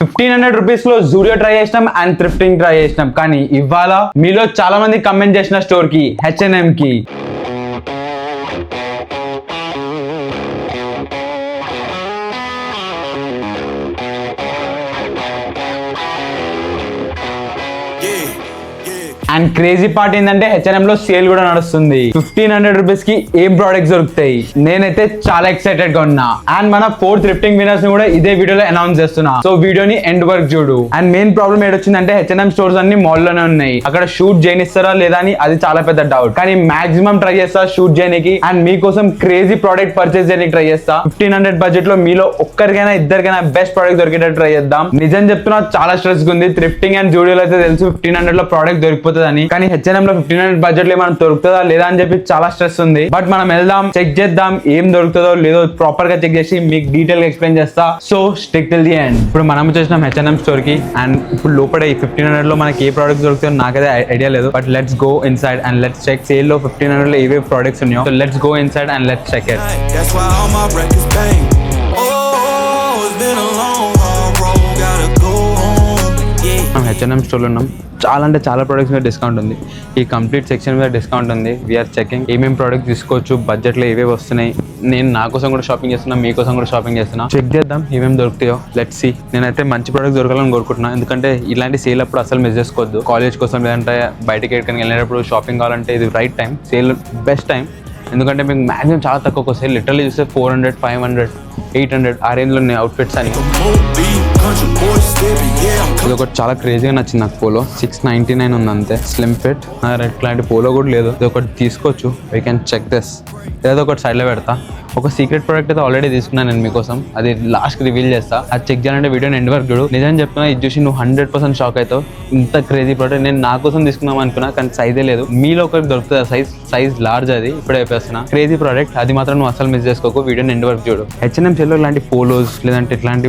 1500 rupees లో Zudio try చేసినాం and థ్రిఫ్టింగ్ try చేసినాం. కానీ ఇవాళ మీలో చాలా మంది కమెంట్ చేసిన స్టోర్ కి H&M కి అండ్ క్రేజీ పార్ట్ ఏంటంటే H&M లో సేల్ కూడా నడుస్తుంది. 1500 రూపీస్ కి ఏం ప్రొడక్ట్స్ దొరుకుతాయి. నేనైతే చాలా ఎక్సైటెడ్ గా ఉన్నా. అండ్ మన 4 థ్రిఫ్టింగ్ విన్నర్స్ ని కూడా ఇదే వీడియోలో అనౌన్స్ చేస్తున్నా. సో వీడియోని ఎండ్ వరకు చూడు. అండ్ మెయిన్ ప్రాబ్లం ఏడొచ్చిందంటే H&M స్టోర్స్ అన్ని మాల్ లోనే ఉన్నాయి. అక్కడ షూట్ చేయనిస్తారా లేదా అని అది చాలా పెద్ద డౌట్. కానీ మాక్సిమం ట్రై చేస్తా షూట్ చేయడానికి. అండ్ మీకోసం క్రేజీ ప్రోడక్ట్ పర్చేస్ చేయడానికి ట్రై చేస్తా. 1500 బడ్జెట్ లో మీలో ఒక్కరికైనా ఇద్దరికైనా బెస్ట్ ప్రోడక్ట్ దొరికేటట్టు ట్రై చేద్దాం. నిజం చెప్తున్నా చాలా స్ట్రెస్ ఉంది. థ్రిఫ్టింగ్ అండ్ జూడియోలో అయితే తెలుసు 1500 లో ప్రోడక్ట్ దొరికిపోతుంది అని. కానీ H&M లో 1500 బడ్జెట్ లో మనం దొరుకుతుందా లేదా అని చెప్పి చాలా స్ట్రెస్ ఉంది. బట్ మనం వెళ్దాం, చెక్ చేద్దాం ఏం దొరుకుతుందో లేదో ప్రాపర్ గా చెక్ చేసి మీకు డీటెయిల్ గా ఎక్స్ప్లెయిన్ చేస్తా. So stick till the end. ఇప్పుడు మనం వచ్చేసినాం H&M స్టోర్ కి. అండ్ ఇప్పుడు లోపల ఈ 1500 లో మనకి ఏ ప్రోడక్ట్స్ దొరుకుతాయో నాకైతే ఐడియా లేదు. But let's go inside and let's check sale లో 1500 లో ఏవే ప్రోడక్ట్స్ ఉన్నాయో. So let's go inside and let's check it. మనం H&M స్టోర్లో ఉన్నాం. చాలా అంటే చాలా ప్రొడక్ట్స్ మీద డిస్కౌంట్ ఉంది. ఈ కంప్లీట్ సెక్షన్ మీద డిస్కౌంట్ ఉంది. వీఆర్ చెకింగ్ ఏమేమి ప్రొడక్ట్స్ తీసుకోవచ్చు, బడ్జెట్లో ఏవేవి వస్తున్నాయి. నేను నా కోసం కూడా షాపింగ్ చేస్తున్నా, మీకోసం కూడా షాపింగ్ చేస్తున్నా. చెక్ చేద్దాం ఏమేమి దొరుకుతాయో. Let's see. నేనైతే మంచి ప్రొడక్ట్స్ దొరకాలని కోరుకుంటున్నాను. ఎందుకంటే ఇలాంటి సేల్ అప్పుడు అసలు మిస్ చేసుకోవద్దు. కాలేజ్ కోసం లేదంటే బయటకి ఎక్కడికి వెళ్ళినప్పుడు షాపింగ్ కావాలంటే ఇది right time. Sale best time. ఎందుకంటే మీకు మ్యాక్సిమం చాలా తక్కువ వస్తాయి. లిటరల్లీ చూస్తే 400, 500, 800 ఆ రేంజ్లో ఉన్నాయి అవుట్ఫిట్స్ అని. ఇది ఒకటి చాలా క్రేజీగా నచ్చింది నాకు. పోలో 699 ఉంది అంతే. Slim fit. ఇట్లాంటి పోలో కూడా లేదు. ఇది ఒకటి తీసుకోవచ్చు. We can check this. ఏదో ఒకటి సైడ్లో పెడతా. ఒక సీక్రెట్ ప్రోడక్ట్ అయితే ఆల్రెడీ తీసుకున్నాను నేను మీకోసం. అది లాస్ట్ రివీల్ చేస్తా. అది చెక్ చేయాలంటే వీడియోని ఎండ్ వరకు చూడు. నిజం చెప్తున్నా, ఇది చూసి నువ్వు 100% షాక్ అవుతావు. ఇంత క్రేజీ ప్రోడక్ట్ నేను నా కోసం తీసుకున్నాం అనుకున్నా, కానీ సైజే లేదు. మీలో ఒకరికి దొరుకుతుంది సైజ్ లార్జ్. అది ఇప్పుడే చెప్పేస్తున్నా. Crazy product. అది మాత్రం నువ్వు అసలు మిస్ చేసుకోకు. వీడియోని ఎండ్ వరకు చూడు. H&M సెల్లో ఇలాంటి పోలోస్ లేదంటే ఇట్లాంటి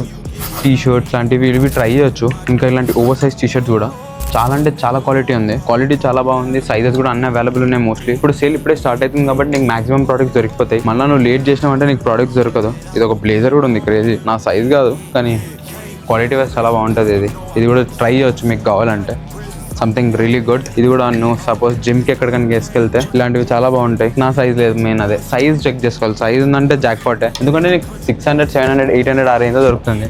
టీ షర్ట్స్ లాంటివి ఇవి ట్రై చేయొచ్చు. ఇంకా ఇలాంటి ఓవర్ సైజ్ టీ షర్ట్స్ కూడా చాలా అంటే చాలా క్వాలిటీ ఉంది. క్వాలిటీ చాలా బాగుంది. సైజెస్ కూడా అన్ని అవైలబుల్ ఉన్నాయి మోస్ట్లీ. ఇప్పుడు సేల్ ఇప్పుడే స్టార్ట్ అవుతుంది కాబట్టి నీకు మాక్సిమం ప్రోడక్ట్స్ దొరికిపోతాయి. మళ్ళీ నువ్వు లేట్ చేసినావంటే నీకు ప్రోడక్ట్స్ దొరకదు. ఇది ఒక బ్లేజర్ కూడా ఉంది క్రేజీ. నా సైజ్ కాదు కానీ క్వాలిటీ వైజ్ చాలా బాగుంటుంది. ఇది కూడా ట్రై చేయొచ్చు మీకు కావాలంటే. Something really good. ఇది కూడా నువ్వు సపోజ్ జిమ్కి ఎక్కడికైనా వేసుకెళ్తే ఇలాంటివి చాలా బాగుంటాయి. నా సైజ్ లేదు. మెయిన్ అదే సైజ్ చెక్ చేసుకోవాలి. సైజ్ ఉందంటే జాక్ పాటే. ఎందుకంటే నీకు 600, 700, 800 ఆ రేంజ్లో దొరుకుతుంది.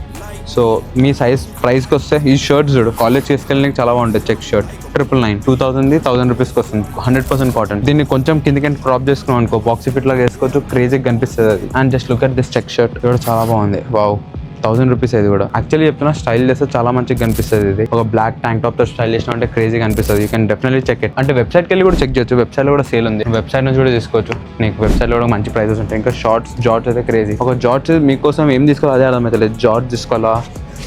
సో మీ సైజ్ ప్రైస్కి వస్తే ఈ షర్ట్స్ చూడు. కాలేజ్కి వేసుకెళ్ళడానికి చాలా బాగుంటుంది. చెక్ షర్ట్ 999, 2000, 1000 రూపీస్కి వస్తుంది. 100% కాటన్. దీన్ని కొంచెం కిందకి డ్రాప్ చేసుకున్నాం అనుకో, బాక్సీ ఫిట్ లాగా వేసుకోవచ్చు. క్రేజీగా కనిపిస్తుంది అది. And just look at this check shirt. ఇది కూడా చాలా బాగుంది. Wow, 1000 rupees. ఇది కూడా యాక్చువల్లీ చెప్తున్నా, స్టైల్ చేస్తే చాలా మంచిగా కనిపిస్తుంది. ఇది ఒక బ్లాక్ ట్యాంక్ టాప్ తో స్టైల్ చేసిన అంటే క్రేజీ కనిపిస్తుంది. You can definitely check it. అంటే వెబ్సైట్కి వెళ్ళి కూడా చెక్ చేయొచ్చు. వెబ్సైట్ లో కూడా సేల్ ఉంది. వెబ్సైట్ నుంచి కూడా తీసుకోవచ్చు. నీకు వెబ్సైట్ లో కూడా మంచి ప్రైజెస్ ఉంటాయి. ఇంకా జార్జ్ అయితే క్రేజీ. ఒక జార్జ్ మీకోసం ఏం తీసుకోవాలి అదే అర్థమైతే. జార్జ్ తీసుకోవాలా,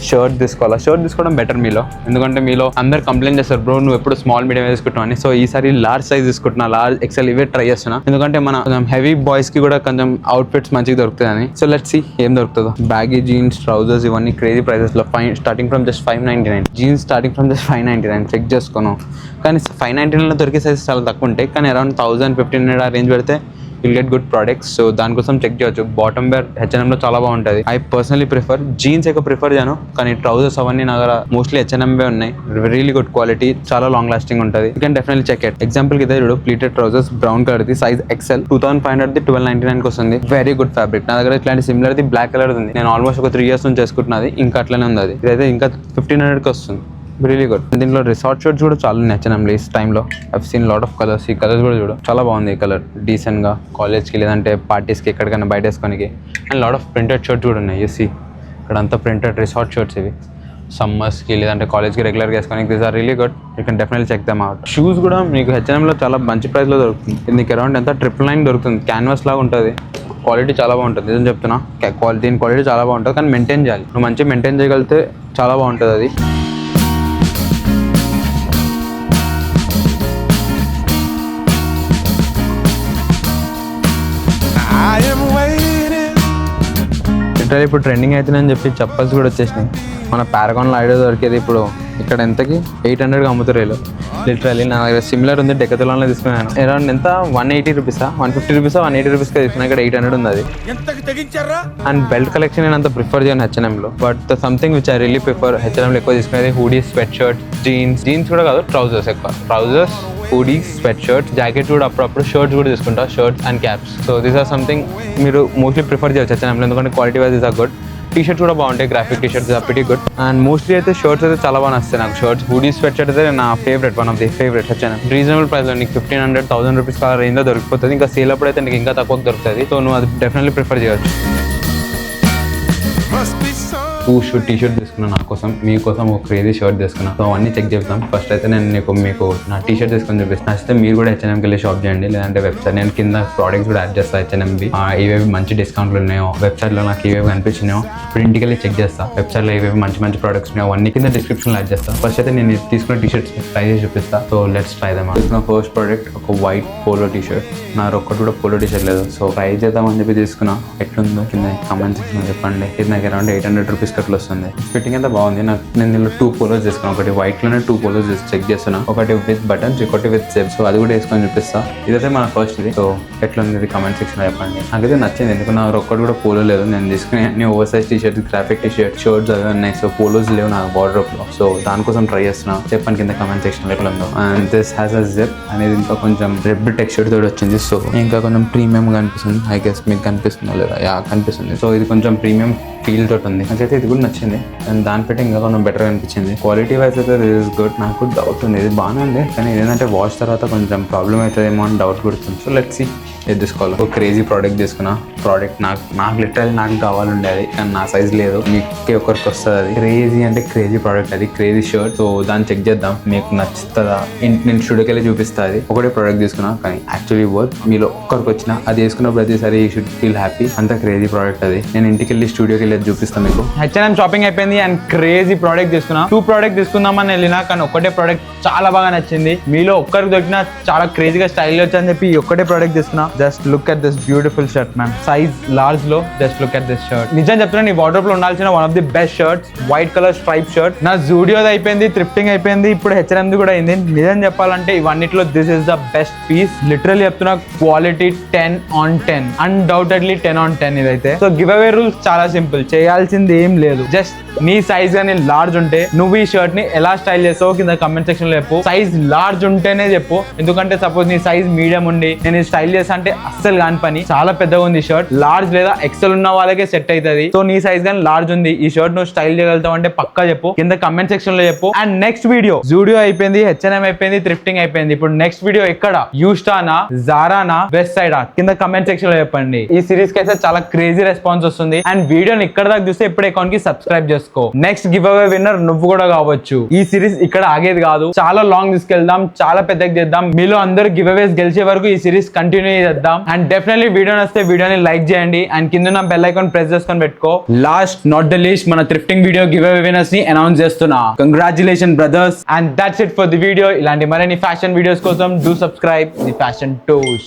షర్ట్ తీసుకోవడం బెటర్ మీలో. ఎందుకంటే మీలో అందరు కంప్లైంట్ చేస్తారు, బ్రో నువ్వు ఎప్పుడు స్మాల్ మీడియం తీసుకుంటున్నావు అని. సో ఈసారి లార్జ్ సైజ్ తీసుకుంటున్నా. లార్జ్ ఎక్సెల్ ఇవే ట్రై చేస్తున్నా. ఎందుకంటే మన కొంచెం హెవీ బాయ్స్ కి కూడా కొంచెం అవుట్ఫిట్స్ మంచిగా దొరుకుతాయని. సో లెట్స్ సీ ఏం దొరుకుతుందో. బ్యాగీ జీన్స్, ట్రౌజర్స్ ఇవన్నీ క్రేజీ ప్రైజెస్ లో. Starting from just 599. Jeans starting from just 599. Check చేసుకోను. కానీ 599 లో దొరికే సైజెస్ చాలా తక్కువ ఉంటాయి. కానీ అరౌండ్ 1000, 1500 ఆ రేంజ్ పెడితే will get good products. So దానికోసం చెక్ చేయొచ్చు. బాటమ్ వేర్ H&M లో చాలా బాగుంటుంది. ఐ పర్సనలీ ప్రిఫర్ జీన్స్ ఎక్కువ ప్రిఫర్ చేయను. కానీ ట్రౌజర్స్ అవన్నీ నా దగ్గర మోస్ట్లీ H&M వే ఉన్నాయి. రియలీ గుడ్ క్వాలిటీ, చాలా లాంగ్ లాస్టింగ్ ఉంటుంది. You can definitely check it. Example ఇదే చూడు, ప్లీటెడ్ ట్రౌజర్స్ బ్రౌన్ కలర్ ది, సైజ్ XL, 2500 1299 వస్తుంది. Very good fabric. నా దగ్గర ఇట్లాంటి సిమిలర్ ది బ్లాక్ కలర్ ఉంది. నేను ఆల్మోస్ట్ ఒక 3 years నుంచి చేసుకుంటున్నది. ఇంకా అట్లనే ఉంది. అది ఇదైతే ఇంకా 1500 వస్తుంది. Really good. దీంట్లో రిసార్ట్ షర్ట్స్ కూడా చాలా H&M ఈ టైంలో. I've seen lot of colours. ఈ కలర్స్ కూడా చూడు చాలా బాగుంది. ఈ కలర్ డీసెంట్ గా కాలేజ్కి లేదంటే పార్టీస్కి ఎక్కడికైనా బయట వేసుకోనికి. And lot of printed shirts కూడా ఉన్నాయి. యూ సీ ఇక్కడ అంతా ప్రింటెడ్ రిసార్ట్ షర్ట్స్. ఇవి సమ్మర్స్కి లేదంటే కాలేజ్కి రెగ్యులర్గా వేసుకోనికి. These are really good. You can definitely check them out. Shoes కూడా మీకు H&M లో చాలా మంచి ప్రైస్లో దొరుకుతుంది. దీనికి అరౌండ్ ఎంత 999 దొరుకుతుంది. క్యాన్వాస్ లాగా ఉంటుంది. క్వాలిటీ చాలా బాగుంటుంది. నిజం చెప్తున్నా, దీని క్వాలిటీ చాలా బాగుంటుంది. కానీ మెయింటైన్ చేయాలి. నువ్వు మంచిగా మెయింటైన్ చేయగలిగితే చాలా బాగుంటుంది అది. ఇప్పుడు ట్రెండింగ్ అవుతుందని చెప్పి చెప్పల్స్ కూడా వచ్చేసినాయి. మన పారగాన్లో ఐడియా దొరికేది ఇప్పుడు ఇక్కడ ఎంతకి 800కి అమ్ముతారు. లిటరలీ నా దగ్గర సిమిలర్ ఉంది, డెకథలాన్ లో తీసుకున్నాను. అరౌండ్ ఎంత 180 రూపీసా 150 రూపీసా 180 రూపీస్ తీసుకున్నా. ఇక్కడ 800 ఉంది అది. అండ్ బెల్ట్ కలెక్షన్ నేను అంత ప్రిఫర్ చేయను H&M లో, but something which I really prefer H&M లో ఎక్కువ తీసుకునేది హూడీస్, స్వెట్ షర్ట్స్, జీన్స్ కూడా కాదు, ట్రౌజర్స్ ఎక్కువ. Trousers, hoodies, sweatshirts, jackets కూడా అప్పుడప్పుడు షర్ట్స్ కూడా తీసుకుంటా, shirts and caps. So these are something మీరు మోస్ట్లీ ప్రిఫర్ చేయొచ్చు H&M లో, ఎందుకంటే quality wise is are good. T shirts కూడా బాగుంటాయి, graphic T shirts are pretty good. And mostly అయితే షర్ట్స్ అయితే చాలా బాగా వస్తాయి నాకు. షర్ట్స్, హూడీస్, స్వెట్ షర్ట్ అయితే నా favourite, one of the favourite H&M. Reasonable ప్రైస్లో నీకు 1500-1000 రూపీస్ రేంజ్లో దొరికిపోతుంది. ఇంకా సేల్ అప్పుడు అయితే నీకు ఇంకా తక్కువ దొరుకుతుంది. సో నువ్వు అది డెఫినెట్లీ ప్రిఫర్ చేయొచ్చు. టీ షర్ట్ తీసుకున్నాను నా కోసం, మీకోసం ఒక క్రేజీ షర్ట్ తీసుకున్నాను. సో అవన్నీ చెక్ చేద్దాం. ఫస్ట్ అయితే నేను మీకు నా టీ షర్ట్ తీసుకొని చూపిస్తాను. నచ్చితే మీరు కూడా H&Mకి వెళ్ళి షాప్ చేయండి, లేదంటే వెబ్సైట్ నేను కింద ప్రోడక్ట్స్ కూడా యాడ్ చేస్తాను H&Mవి. ఏవేవి మంచి డిస్కౌంట్లు ఉన్నాయో, వెబ్సైట్లో నాకు ఏవేవి కనిపించినాయో ఇప్పుడు ఇంటికి వెళ్ళి చెక్ చేస్తాను. వెబ్సైట్లో ఏవేవి మంచి ప్రోడక్ట్స్ ఉన్నాయో అవన్నీ కింద డిస్క్రిప్షన్లో యాడ్ చేస్తాను. ఫస్ట్ అయితే నేను తీసుకున్న టీ షర్ట్స్ ట్రై చేసి చూపిస్తాను. So let's try them. తీసుకున్న ఫస్ట్ ప్రోడక్ట్ ఒక వైట్ పోలో టీ షర్ట్. నా ఒక్కటి కూడా పోలో టీ షర్ట్ లేదు, సో ట్రై చేద్దామని చెప్పి తీసుకున్నా. ఎట్లుందో కింద కామెంట్ సెక్షన్లో చెప్పండి. ఇది నాకు అరౌండ్ 800 రూపీస్ అట్లా వస్తుంది. ఫిట్టింగ్ అయితే బాగుంది. నేను దీనిలో 2 పోలోస్ తీసుకున్నాను. ఒకటి వైట్ లోనే 2 పోలోస్ చెక్ చేస్తున్నా, ఒకటి విత్ బటన్స్, ఒకటి విత్ జెబ్. సో అది కూడా వేసుకొని చూపిస్తా. ఇదైతే మన ఫస్ట్ ఇది. సో ఎట్లా ఉంది కామెంట్ సెక్షన్ చెప్పండి. నాకైతే నచ్చింది, ఎందుకు నా ఒక్కటి కూడా పోలో లేదు. నేను తీసుకునే అన్ని over size T shirts, graphic T shirts అవి ఉన్నాయి. సో పోలోస్ లేవు నా వార్డ్రోబ్ లో. సో దానికోసం ట్రై చేస్తున్నా. చెప్పండి కింద కామెంట్ సెక్షన్ ఎట్లా ఉందో. And this has a zip అనేది ఇంకా కొంచెం రెడ్ టెక్స్చర్ తోటి వచ్చింది. సో ఇంకా కొంచెం ప్రీమియం కనిపిస్తుంది. ఐ గెస్ మీకు కనిపిస్తుందో లేదా? యా కనిపిస్తుంది. సో ఇది కొంచెం ప్రీమియం ఫీల్ తోటి ఉంది. నాకైతే ఇది కూడా నచ్చింది. అండ్ దాని పెట్టి ఇంకా కొంచెం బెటర్ అనిపించింది. క్వాలిటీ వైజ్ అయితే దిస్ ఇస్ గుడ్. నాకు డౌట్ ఉంది, ఇది బాగానే ఉంది, కానీ ఏంటంటే వాష్ తర్వాత కొంచెం ప్రాబ్లం అవుతుందేమో అని డౌట్ కొడుతుంది. సో లెట్స్ సీ ఏది తీసుకోవాలి. ఒక క్రేజీ ప్రోడక్ట్ తీసుకున్నా. ప్రోడక్ట్ నాకు లిటరల్లీ నాకు కావాలండే అది, కానీ నా సైజ్ లేదు. మీకు ఒకరికి వస్తుంది అది. క్రేజీ అంటే క్రేజీ ప్రోడక్ట్ అది, క్రేజీ షర్ట్. సో దాన్ని చెక్ చేద్దాం, మీకు నచ్చుతుందా. నేను స్టూడియోకి వెళ్ళి చూపిస్తా. అది ఒకటే ప్రోడక్ట్ తీసుకున్నా, కానీ యాక్చువల్లీ వర్త్. మీలో ఒక్కరికి వచ్చినా అది వేసుకున్న ప్రతిసారి యూ షుడ్ ఫీల్ హ్యాపీ. అంత క్రేజీ ప్రోడక్ట్ అది. నేను ఇంటికి వెళ్ళి స్టూడియోకి వెళ్ళి చూపిస్తాను మీకు. H&M షాపింగ్ అయిపోయింది అండ్ క్రేజీ ప్రోడక్ట్ తీసుకున్నా. 2 ప్రోడక్ట్ తీసుకుందామని వెళ్ళినా, కానీ ఒకటే ప్రోడక్ట్ చాలా బాగా నచ్చింది. మీలో ఒక్కరికి దొరికినా చాలా క్రేజీగా స్టైల్ వచ్చని చెప్పి ఒక్కటే ప్రోడక్ట్ తీసుకున్నా. Just look at this beautiful shirt ma'am, size large లో. Just look at this shirt. నిజం చెప్తున్నా, నీ వార్డ్రోబ్ లో ఉండాల్సిన one of the best shirts. White colour stripe shirt. నా జూడియోది అయిపోయింది, థ్రిఫ్టింగ్ అయిపోయింది, ఇప్పుడు H&M కూడా అయింది. నిజం చెప్పాలంటే ఇవన్నిట్లో this is the best piece. Literally చెప్తున్నా, క్వాలిటీ 10/10, అన్డౌటెడ్లీ 10/10 ఇదైతే. సో గివ్ అవే రూల్స్ చాలా సింపుల్, చేయాల్సింది ఏం లేదు. జస్ట్ నీ సైజ్ గానీ లార్జ్ ఉంటే నువ్వు ఈ షర్ట్ ని ఎలా స్టైల్ చేస్తావో కింద కమెంట్ సెక్షన్ లో చెప్పు. సైజ్ లార్జ్ ఉంటేనే చెప్పు, ఎందుకంటే సపోజ్ నీ సైజ్ మీడియం ఉండి నేను స్టైల్ చేస్తా అంటే అస్సలు కాని పని. చాలా పెద్దగా ఉంది షర్ట్. లార్జ్ లేదా ఎక్సెల్ ఉన్న వాళ్ళకే సెట్ అవుతుంది. సో నీ సైజ్ గానీ లార్జ్ ఉంది, ఈ షర్ట్ నువ్వు స్టైల్ చేయగలుగుతావు అంటే పక్కా చెప్పు, కింద కమెంట్ సెక్షన్ లో చెప్పు. అండ్ నెక్స్ట్ వీడియో జూడియో అయిపోయింది, H&M అయిపోయింది, థ్రిఫ్టింగ్ అయిపోయింది. ఇప్పుడు నెక్స్ట్ వీడియో ఎక్కడ? యూస్టానా, జారానా, వెస్ట్ సైడా? కింద కమెంట్ సెక్షన్ లో చెప్పండి. ఈ సిరీస్ కి అయితే చాలా క్రేజీ రెస్పాన్స్ వస్తుంది. అండ్ వీడియోని ఇక్కడ దాకా చూస్తే ఇప్పుడు అకౌంట్ కి సబ్స్క్రైబ్ చేసుకో. నెక్స్ట్ గివ్ అవే విన్నర్ నువ్వు కూడా కావచ్చు. ఈ సిరీస్ ఇక్కడ ఆగేది కాదు, చాలా లాంగ్ తీసుకెళ్దాం, చాలా పెద్దగా చేద్దాం. మీలో అందరూ గివ్ అవేస్ గెలిచే వరకు ఈ సిరీస్ కంటిన్యూ చేద్దాం. అండ్ డెఫినెట్లీ వీడియో నచ్చితే వీడియోని లైక్ చేయండి అండ్ కింద ఉన్న బెల్ ఐకాన్ ప్రెస్ చేసుకొని పెట్టుకో. లాస్ట్ నాట్ ద లీస్ట్, మన థ్రిఫ్టింగ్ వీడియో గివ్ అవే విన్నర్స్ ని అనౌన్స్ చేస్తున్నా. Congratulation brothers. And that's it for the video. ఇలాంటి మరిన్ని ఫ్యాషన్ వీడియోస్ కోసం do subscribe the fashion twos.